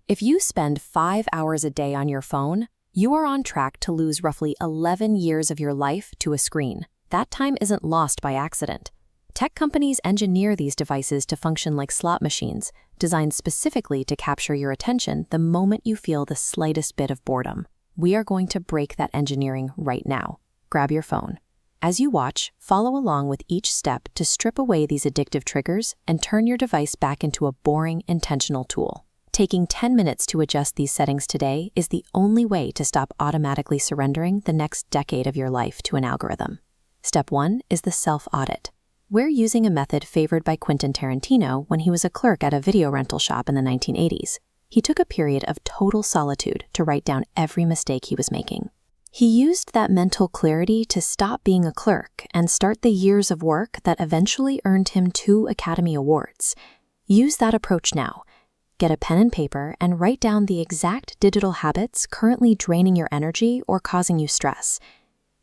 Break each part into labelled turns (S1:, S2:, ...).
S1: If you spend 5 hours a day on your phone, you are on track to lose roughly 11 years of your life to a screen. That time isn't lost by accident. Tech companies engineer these devices to function like slot machines, designed specifically to capture your attention the moment you feel the slightest bit of boredom. We are going to break that engineering right now. Grab your phone. As you watch, follow along with each step to strip away these addictive triggers and turn your device back into a boring, intentional tool. Taking 10 minutes to adjust these settings today is the only way to stop automatically surrendering the next decade of your life to an algorithm. Step 1 is the self-audit. We're using a method favored by Quentin Tarantino when he was a clerk at a video rental shop in the 1980s. He took a period of total solitude to write down every mistake he was making. He used that mental clarity to stop being a clerk and start the years of work that eventually earned him 2 Academy Awards. Use that approach now. Get a pen and paper and write down the exact digital habits currently draining your energy or causing you stress.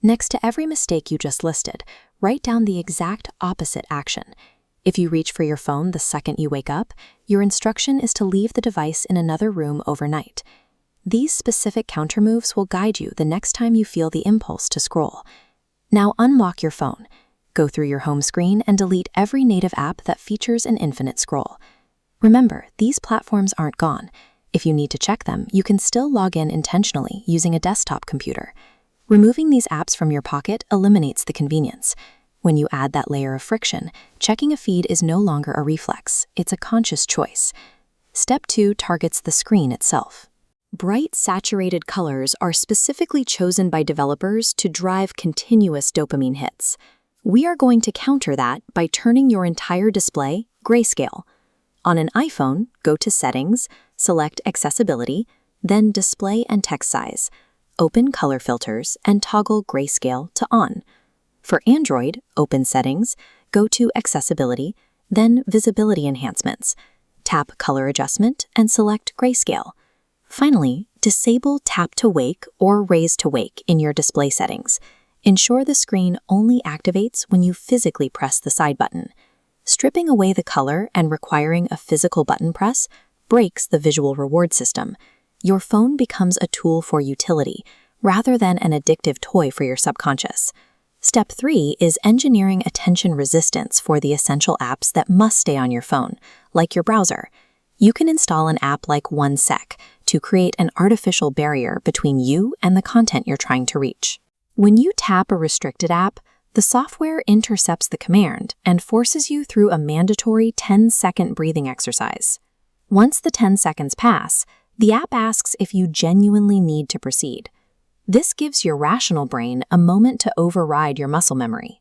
S1: Next to every mistake you just listed, write down the exact opposite action. If you reach for your phone the second you wake up, your instruction is to leave the device in another room overnight. These specific countermoves will guide you the next time you feel the impulse to scroll. Now unlock your phone. Go through your home screen and delete every native app that features an infinite scroll. Remember, these platforms aren't gone. If you need to check them, you can still log in intentionally using a desktop computer. Removing these apps from your pocket eliminates the convenience. When you add that layer of friction, checking a feed is no longer a reflex, it's a conscious choice. Step 2 targets the screen itself. Bright, saturated colors are specifically chosen by developers to drive continuous dopamine hits. We are going to counter that by turning your entire display grayscale. On an iPhone, go to Settings, select Accessibility, then Display and Text Size. Open Color Filters and toggle Grayscale to On. For Android, open Settings, go to Accessibility, then Visibility Enhancements. Tap Color Adjustment and select Grayscale. Finally, disable Tap to Wake or Raise to Wake in your display settings. Ensure the screen only activates when you physically press the side button. Stripping away the color and requiring a physical button press breaks the visual reward system. Your phone becomes a tool for utility, rather than an addictive toy for your subconscious. Step 3 is engineering attention resistance for the essential apps that must stay on your phone, like your browser. You can install an app like OneSec to create an artificial barrier between you and the content you're trying to reach. When you tap a restricted app, the software intercepts the command and forces you through a mandatory 10-second breathing exercise. Once the 10 seconds pass, the app asks if you genuinely need to proceed. This gives your rational brain a moment to override your muscle memory.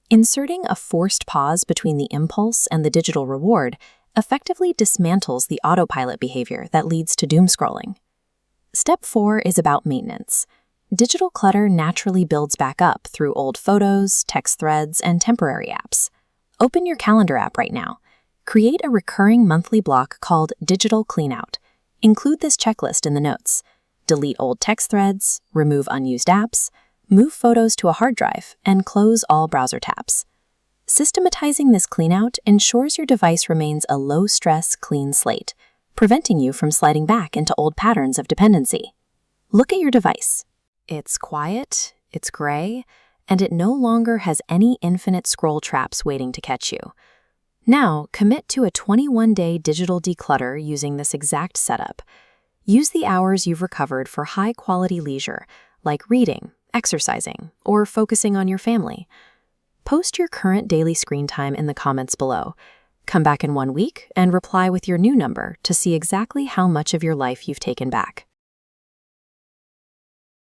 S1: Inserting a forced pause between the impulse and the digital reward effectively dismantles the autopilot behavior that leads to doom scrolling. Step 4 is about maintenance. Digital clutter naturally builds back up through old photos, text threads, and temporary apps. Open your calendar app right now. Create a recurring monthly block called Digital Cleanout. Include this checklist in the notes. Delete old text threads, remove unused apps, move photos to a hard drive, and close all browser tabs. Systematizing this cleanout ensures your device remains a low-stress, clean slate, preventing you from sliding back into old patterns of dependency. Look at your device. It's quiet, it's gray, and it no longer has any infinite scroll traps waiting to catch you. Now, commit to a 21-day digital declutter using this exact setup. Use the hours you've recovered for high-quality leisure, like reading, exercising, or focusing on your family. Post your current daily screen time in the comments below. Come back in 1 week and reply with your new number to see exactly how much of your life you've taken back.